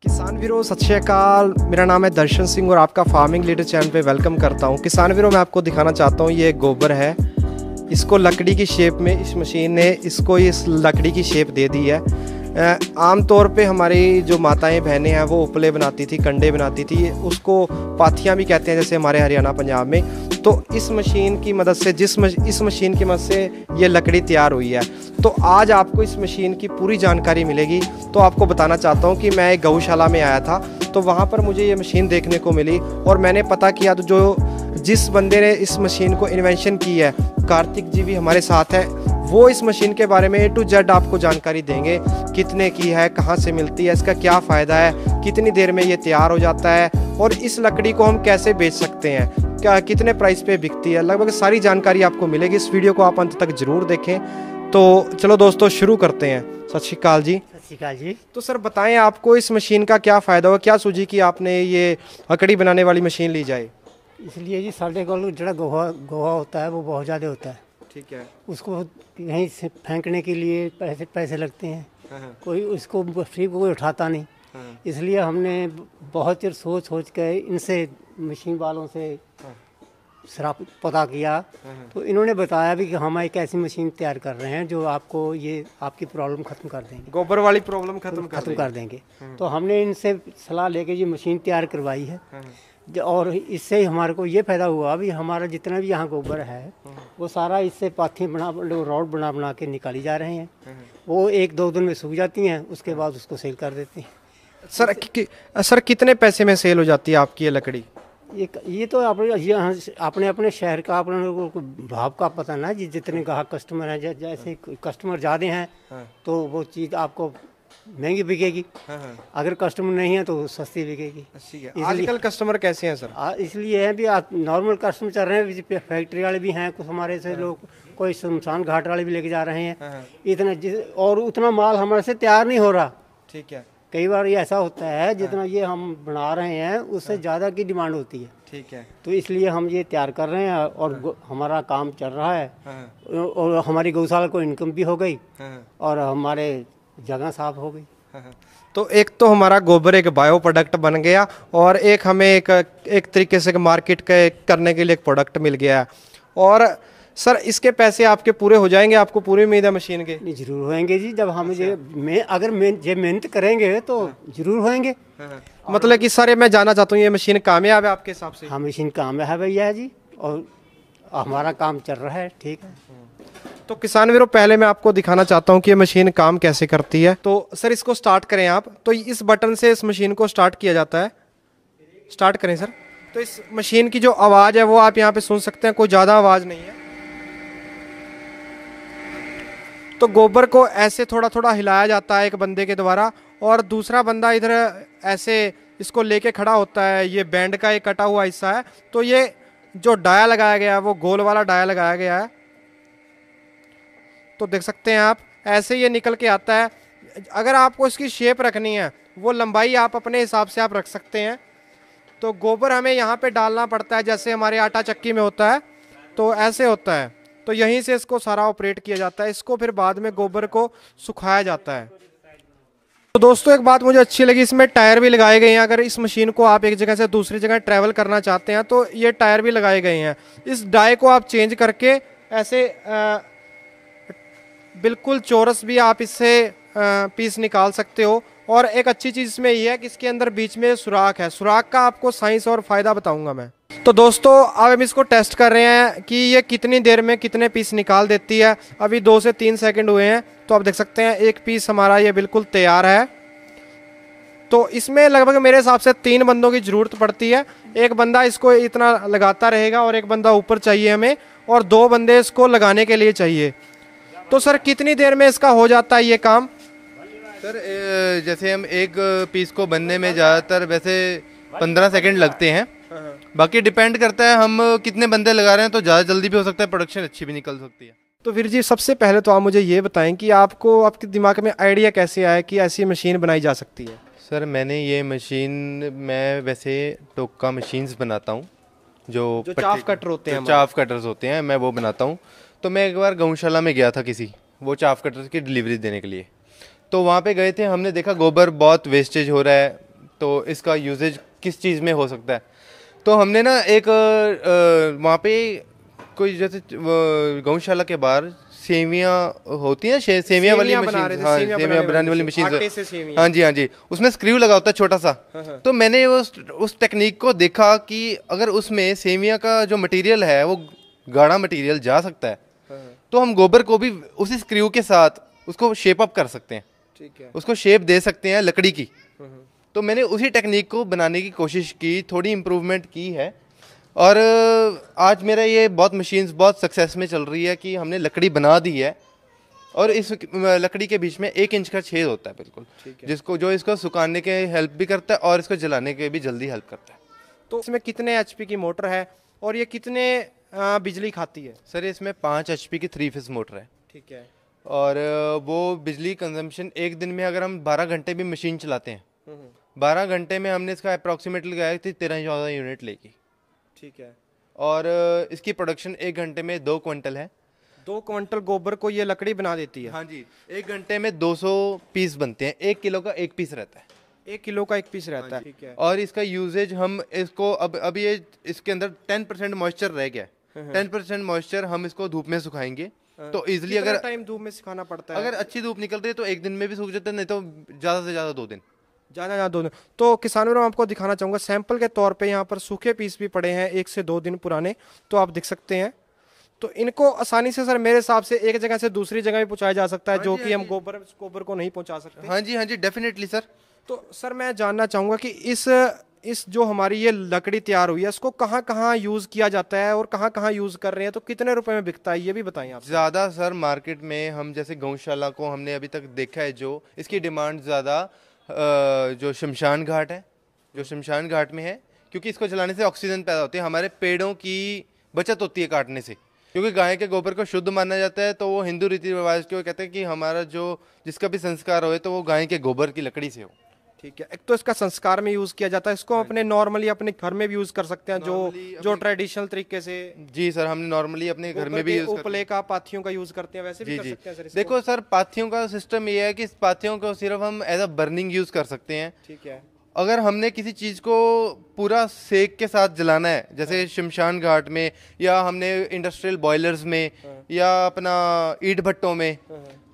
किसान वीरों सत श्री अकाल। मेरा नाम है दर्शन सिंह और आपका फार्मिंग लीडर चैनल पे वेलकम करता हूं। किसान वीरों मैं आपको दिखाना चाहता हूं, ये गोबर है। इसको लकड़ी की शेप में इस मशीन ने इसको इस लकड़ी की शेप दे दी है। आम तौर पे हमारी जो माताएं बहनें हैं वो उपले बनाती थी, कंडे बनाती थी, उसको पाथियां भी कहते हैं जैसे हमारे हरियाणा पंजाब में। तो इस मशीन की मदद से इस मशीन की मदद से ये लकड़ी तैयार हुई है। तो आज आपको इस मशीन की पूरी जानकारी मिलेगी। तो आपको बताना चाहता हूँ कि मैं एक गौशाला में आया था, तो वहाँ पर मुझे ये मशीन देखने को मिली और मैंने पता किया। तो जो जिस बंदे ने इस मशीन को इन्वेंशन की है, कार्तिक जी भी हमारे साथ हैं, वो इस मशीन के बारे में A to Z आपको जानकारी देंगे। कितने की है, कहाँ से मिलती है, इसका क्या फ़ायदा है, कितनी देर में ये तैयार हो जाता है और इस लकड़ी को हम कैसे बेच सकते हैं, क्या कितने प्राइस पे बिकती है, लगभग सारी जानकारी आपको मिलेगी। इस वीडियो को आप अंत तक ज़रूर देखें। तो चलो दोस्तों शुरू करते हैं। सत श्री अकाल जी। सत श्री अकाल जी। तो सर बताएं आपको इस मशीन का क्या फ़ायदा हुआ, क्या सूझी कि आपने ये लकड़ी बनाने वाली मशीन ली जाए? इसलिए जी साढ़े को जो गोहा होता है वो बहुत ज़्यादा होता है। ठीक है। उसको कहीं से फेंकने के लिए पैसे लगते हैं। हाँ। कोई उसको फ्री कोई उठाता नहीं। हाँ। इसलिए हमने बहुत चिर सोच के इनसे मशीन वालों से सराप पता किया। तो इन्होंने बताया भी कि हम एक ऐसी मशीन तैयार कर रहे हैं जो आपको ये आपकी प्रॉब्लम ख़त्म कर देंगे, गोबर वाली प्रॉब्लम खत्म कर देंगे। तो हमने इनसे सलाह लेके ये मशीन तैयार करवाई है। और इससे हमारे को ये फ़ायदा हुआ भी हमारा जितना भी यहाँ गोबर है वो सारा इससे पाथियाँ रॉड बना के निकाली जा रहे हैं। वो 1-2 दिन में सूख जाती हैं, उसके बाद उसको सेल कर देते हैं। सर कितने पैसे में सेल हो जाती है आपकी ये लकड़ी? ये तो अपने अपने शहर का अपने भाव का पता ना जी। जितने ग्राहक कस्टमर हैं, जैसे कस्टमर ज़्यादा हैं तो वो चीज़ आपको महंगी बिकेगी। अगर कस्टमर नहीं है तो सस्ती बिकेगी। आजकल कस्टमर कैसे हैं सर? इसलिए है भी आप नॉर्मल कस्टमर चल रहे हैं, फैक्ट्री वाले भी हैं, कुछ हमारे से लोग, कोई शमशान घाट वाले भी लेके जा रहे हैं। इतना और उतना माल हमारे से तैयार नहीं हो रहा। ठीक है। कई बार ये ऐसा होता है जितना ये हम बना रहे हैं उससे ज़्यादा की डिमांड होती है। ठीक है। तो इसलिए हम ये तैयार कर रहे हैं और हमारा काम चल रहा है। और हमारी गौशाला को इनकम भी हो गई और हमारे जगह साफ हो गई। तो एक तो हमारा गोबर एक बायो प्रोडक्ट बन गया और एक हमें एक तरीके से मार्केट के करने के लिए एक प्रोडक्ट मिल गया। और सर इसके पैसे आपके पूरे हो जाएंगे? आपको पूरी उम्मीद है मशीन के? नहीं, जरूर होएंगे जी। जब हम अगर मेहनत करेंगे तो जरूर होएंगे। मतलब कि सर मैं जानना चाहता हूँ ये मशीन कामयाब है आपके हिसाब से? हाँ, मशीन कामयाब है भैया जी और हमारा काम चल रहा है। ठीक है। तो किसान वीरों पहले मैं आपको दिखाना चाहता हूँ कि ये मशीन काम कैसे करती है। तो सर इसको स्टार्ट करें आप। तो इस बटन से इस मशीन को स्टार्ट किया जाता है। स्टार्ट करें सर। तो इस मशीन की जो आवाज़ है वो आप यहाँ पे सुन सकते हैं, कोई ज़्यादा आवाज़ नहीं है। तो गोबर को ऐसे थोड़ा थोड़ा हिलाया जाता है एक बंदे के द्वारा और दूसरा बंदा इधर ऐसे इसको लेके खड़ा होता है। ये बैंड का एक कटा हुआ हिस्सा है। तो ये जो डाया लगाया गया है वो गोल वाला डाया लगाया गया है। तो देख सकते हैं आप ऐसे ये निकल के आता है। अगर आपको इसकी शेप रखनी है वो लंबाई आप अपने हिसाब से आप रख सकते हैं। तो गोबर हमें यहाँ पे डालना पड़ता है जैसे हमारे आटा चक्की में होता है, तो ऐसे होता है। तो यहीं से इसको सारा ऑपरेट किया जाता है। इसको फिर बाद में गोबर को सुखाया जाता है। तो दोस्तों एक बात मुझे अच्छी लगी, इसमें टायर भी लगाए गए हैं। अगर इस मशीन को आप एक जगह से दूसरी जगह ट्रैवल करना चाहते हैं तो ये टायर भी लगाए गए हैं। इस डाई को आप चेंज करके ऐसे बिल्कुल चौरस भी आप इससे पीस निकाल सकते हो। और एक अच्छी चीज़ इसमें यह है कि इसके अंदर बीच में सुराख है। सुराख का आपको साइंस और फ़ायदा बताऊंगा मैं। तो दोस्तों अब हम इसको टेस्ट कर रहे हैं कि ये कितनी देर में कितने पीस निकाल देती है। अभी 2 से 3 सेकंड हुए हैं। तो आप देख सकते हैं एक पीस हमारा ये बिल्कुल तैयार है। तो इसमें लगभग मेरे हिसाब से 3 बंदों की ज़रूरत पड़ती है। एक बंदा इसको इतना लगाता रहेगा और एक बंदा ऊपर चाहिए हमें, और 2 बंदे इसको लगाने के लिए चाहिए। तो सर कितनी देर में इसका हो जाता है ये काम? सर जैसे हम एक पीस को बनने में ज़्यादातर वैसे 15 सेकंड लगते हैं। बाकी डिपेंड करता है हम कितने बंदे लगा रहे हैं, तो ज़्यादा जल्दी भी हो सकता है, प्रोडक्शन अच्छी भी निकल सकती है। तो फिर जी सबसे पहले तो आप मुझे ये बताएं कि आपको आपके दिमाग में आइडिया कैसे आया कि ऐसी मशीन बनाई जा सकती है? सर मैंने ये मशीन, मैं वैसे टोका मशीन्स बनाता हूँ जो चाफ कटर होते हैं, चाफ कटर्स होते हैं, मैं वो बनाता हूँ। तो मैं एक बार गौशाला में गया था किसी वो चाफ कटर्स की डिलीवरी देने के लिए। तो वहाँ पे गए थे, हमने देखा गोबर बहुत वेस्टेज हो रहा है, तो इसका यूजेज किस चीज़ में हो सकता है। तो हमने ना एक वहाँ पे कोई जैसे गौशाला के बाहर सेवियाँ होती हैं, सेवियाँ वाली मशीन, हाँ सेवियाँ बनाने वाली मशीन, हाँ जी हाँ जी, उसमें स्क्रू लगा होता है छोटा सा। तो मैंने उस टेक्निक को देखा कि अगर उसमें सेवियाँ का जो मटेरियल है वो गाढ़ा मटेरियल जा सकता है, तो हम गोबर को भी उसी स्क्रू के साथ उसको शेप अप कर सकते हैं, ठीक है, उसको शेप दे सकते हैं लकड़ी की। तो मैंने उसी टेक्निक को बनाने की कोशिश की, थोड़ी इम्प्रूवमेंट की है, और आज मेरा ये बहुत मशीन्स बहुत सक्सेस में चल रही है कि हमने लकड़ी बना दी है, और इस लकड़ी के बीच में 1 इंच का छेद होता है बिल्कुल, जिसको जो इसको सुखाने के हेल्प भी करता है और इसको जलाने के भी जल्दी हेल्प करता है। तो इसमें कितने एचपी की मोटर है और ये कितने बिजली खाती है? सर इसमें 5 एचपी की 3 फेज मोटर है, ठीक है, और वो बिजली कंजम्पशन एक दिन में अगर हम 12 घंटे भी मशीन चलाते हैं, 12 घंटे में हमने इसका अप्रॉक्सीमेटली लगाया थी 13-14 यूनिट लेगी, ठीक है, और इसकी प्रोडक्शन 1 घंटे में 2 क्विंटल है। 2 क्विंटल गोबर को ये लकड़ी बना देती है? हाँ जी, 1 घंटे में 200 पीस बनते हैं, 1 किलो का 1 पीस रहता है, 1 किलो का 1 पीस रहता है, ठीक है। और इसका यूजेज हम इसको अब ये इसके अंदर 10% मॉइस्चर रह गया है, 10% मॉइस्चर हम इसको धूप में सुखाएंगे तो इजिली, अगर टाइम धूप में सुखाना पड़ता है? अगर अच्छी धूप निकल रही है तो 1 दिन में भी सूख जाता है, नहीं तो ज़्यादा से ज़्यादा 2 दिन, ज़्यादा 2 दिन। तो किसानों में आपको दिखाना चाहूँगा सैंपल के तौर पे यहाँ पर सूखे पीस भी पड़े हैं 1 से 2 दिन पुराने, तो आप देख सकते हैं। तो इनको आसानी से सर मेरे हिसाब से एक जगह से दूसरी जगह भी पहुँचाया जा सकता है, जो कि हम गोबर को नहीं पहुँचा सकते। हाँ जी डेफिनेटली सर। तो सर मैं जानना चाहूँगा कि इस जो हमारी ये लकड़ी तैयार हुई है इसको कहाँ कहाँ यूज़ किया जाता है और कहाँ कहाँ यूज़ कर रहे हैं, तो कितने रुपए में बिकता है ये भी बताइए आप। ज़्यादा सर मार्केट में हम जैसे गौशाला को हमने अभी तक देखा है, जो इसकी डिमांड ज़्यादा जो शमशान घाट है, जो शमशान घाट में है, क्योंकि इसको जलाने से ऑक्सीजन पैदा होती है, हमारे पेड़ों की बचत होती है काटने से, क्योंकि गाय के गोबर को शुद्ध माना जाता है। तो वो हिंदू रीति रिवाज के कहते हैं कि हमारा जो जिसका भी संस्कार हो तो वो गाय के गोबर की लकड़ी से हो। ठीक है, एक तो इसका संस्कार में यूज किया जाता है, इसको अपने नॉर्मली अपने घर में भी यूज कर सकते हैं, जो ट्रेडिशनल तरीके से। जी सर, हमने नॉर्मली अपने घर में भी यूज उपले का पाथियों का यूज करते हैं, वैसे भी कर सकते हैं सर। देखो सर, पाथियों का सिस्टम ये है कि इस पाथियों को सिर्फ हम एज अ बर्निंग यूज कर सकते हैं। ठीक है, अगर हमने किसी चीज को पूरा सेक के साथ जलाना है, जैसे शमशान घाट में या हमने इंडस्ट्रियल बॉयलर्स में या अपना ईंट भट्टों में,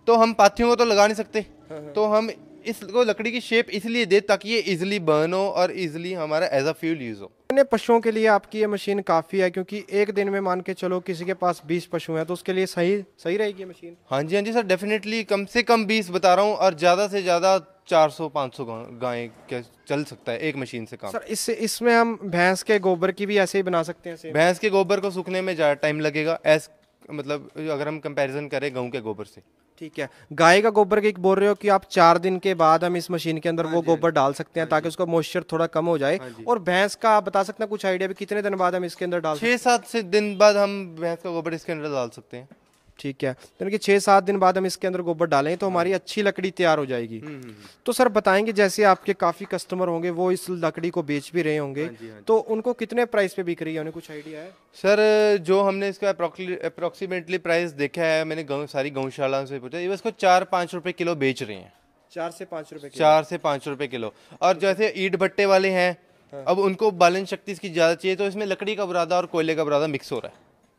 तो हम पाथियों को तो लगा नहीं सकते। तो हम इसको लकड़ी की शेप इसलिए दे ताकि ये इजीली बर्न हो और इजीली हमारा एज अ फ्यूल यूज हो। अपने पशुओं के लिए आपकी ये मशीन काफ़ी है, क्योंकि एक दिन में मान के चलो किसी के पास 20 पशु हैं तो उसके लिए सही रहेगी ये मशीन? हाँ जी सर, डेफिनेटली कम से कम 20 बता रहा हूँ, और ज़्यादा से ज़्यादा 400-500 गायें क्या चल सकता है एक मशीन से काम। सर इसमें हम भैंस के गोबर की भी ऐसे ही बना सकते हैं? भैंस के गोबर को सूखने में ज़्यादा टाइम लगेगा, मतलब अगर हम कंपैरिजन करें गेहूं के गोबर से। ठीक है, गाय का गोबर के बोल रहे हो कि आप 4 दिन के बाद हम इस मशीन के अंदर वो गोबर डाल सकते हैं ताकि उसका मॉइस्चर थोड़ा कम हो जाए। और भैंस का आप बता सकते हैं कुछ आइडिया भी कितने दिन बाद हम इसके अंदर डाल? 6-7 दिन बाद हम भैंस का गोबर इसके अंदर डाल सकते हैं। ठीक है, यानी कि 6-7 दिन बाद हम इसके अंदर गोबर डालें तो हमारी अच्छी लकड़ी तैयार हो जाएगी। तो सर बताएंगे, जैसे आपके काफ़ी कस्टमर होंगे वो इस लकड़ी को बेच भी रहे होंगे, तो उनको कितने प्राइस पे बिक रही है, उन्हें कुछ आइडिया है? सर जो हमने इसका अप्रोक्सीमेटली प्राइस देखा है, मैंने सारी गौशाला से पूछा, ये इसको 4-5 रुपए किलो बेच रहे हैं। 4 से 5 रुपए? 4 से 5 रुपए किलो। और जैसे ईंट भट्टे वाले हैं, अब उनको बालन शक्ति इसकी ज़्यादा चाहिए, तो इसमें लकड़ी का बुरादा और कोयले का बुरादा मिक्स हो रहा है।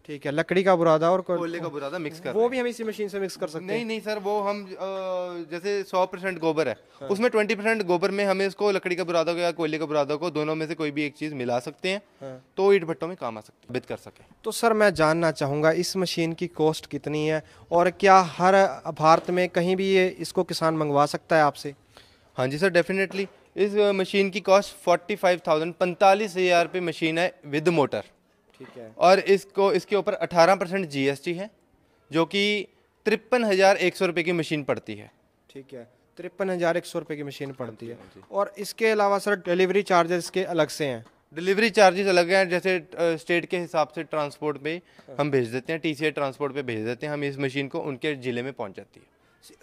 ठीक है, लकड़ी का बुरादा और कोयले का बुरादा मिक्स कर, वो भी हम इसी मशीन से मिक्स कर सकते हैं? नहीं सर, वो हम जैसे 100% गोबर है, उसमें 20% गोबर में हमें इसको लकड़ी का बुरादा को या कोयले का बुरादा को, दोनों में से कोई भी एक चीज मिला सकते हैं, तो ईंट भट्टों में काम आ सकते, बित कर सके। तो सर मैं जानना चाहूँगा इस मशीन की कॉस्ट कितनी है, और क्या हर भारत में कहीं भी ये इसको किसान मंगवा सकता है आपसे? हाँ जी सर, डेफिनेटली। इस मशीन की कॉस्ट 45,000 रुपये मशीन है विद मोटर। ठीक है, और इसके ऊपर 18% GST है, जो कि 53,100 रुपये की मशीन पड़ती है। ठीक है, 53,100 रुपये की मशीन पड़ती है। और इसके अलावा सर डिलीवरी चार्जेस इसके अलग से हैं? डिलीवरी चार्जेस अलग हैं, जैसे स्टेट के हिसाब से ट्रांसपोर्ट पे हम भेज देते हैं, TCI ट्रांसपोर्ट पे भेज देते हैं हम, इस मशीन को उनके ज़िले में पहुंच जाती है।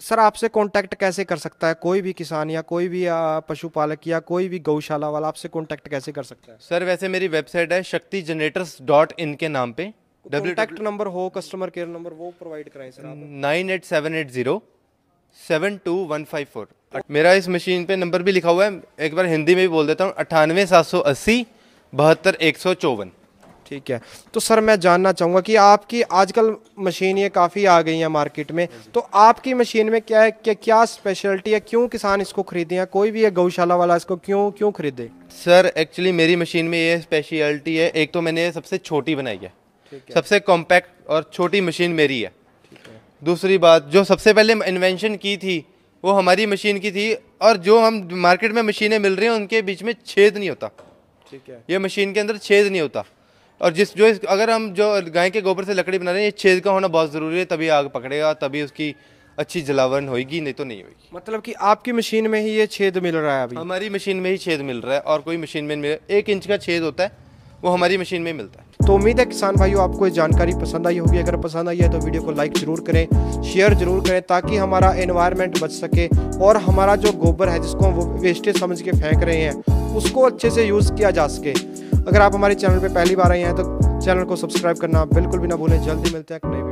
सर आपसे कांटेक्ट कैसे कर सकता है कोई भी किसान या कोई भी पशुपालक या कोई भी गौशाला वाला, आपसे कांटेक्ट कैसे कर सकता है? सर वैसे मेरी वेबसाइट है shaktigenerators.in के नाम पे। कांटेक्ट नंबर हो, कस्टमर केयर नंबर वो प्रोवाइड कराएं सर आप। 98780-72154। मेरा इस मशीन पे नंबर भी लिखा हुआ है, एक बार हिंदी में भी बोल देता हूँ, 98,780,72,154। ठीक है। तो सर मैं जानना चाहूँगा कि आपकी आजकल मशीन ये काफ़ी आ गई हैं मार्केट में, तो आपकी मशीन में क्या है, क्या स्पेशलिटी है, क्यों किसान इसको खरीदे हैं, कोई भी है गौशाला वाला इसको क्यों खरीदे? सर एक्चुअली मेरी मशीन में ये स्पेशलिटी है, एक तो मैंने सबसे छोटी बनाई है, सबसे कॉम्पैक्ट और छोटी मशीन मेरी है। दूसरी बात, जो सबसे पहले इन्वेंशन की थी वो हमारी मशीन की थी, और जो हम मार्केट में मशीनें मिल रही हैं उनके बीच में छेद नहीं होता। ठीक है। ये मशीन के अंदर छेद नहीं होता, और अगर हम जो गाय के गोबर से लकड़ी बना रहे हैं, ये छेद का होना बहुत ज़रूरी है, तभी आग पकड़ेगा, तभी उसकी अच्छी जलावन होगी, नहीं तो नहीं होगी। मतलब कि आपकी मशीन में ही ये छेद मिल रहा है अभी? हमारी मशीन में ही छेद मिल रहा है, और कोई मशीन में नहीं मिल रहा। 1 इंच का छेद होता है, वो हमारी मशीन में मिलता है। तो उम्मीद है किसान भाइयों आपको ये जानकारी पसंद आई होगी। अगर पसंद आई है तो वीडियो को लाइक जरूर करें, शेयर जरूर करें, ताकि हमारा एनवायरनमेंट बच सके और हमारा जो गोबर है जिसको हम वेस्टेज समझ के फेंक रहे हैं उसको अच्छे से यूज़ किया जा सके। अगर आप हमारे चैनल पे पहली बार आए हैं तो चैनल को सब्सक्राइब करना बिल्कुल भी ना भूलें। जल्दी मिलते हैं एक नई वीडियो।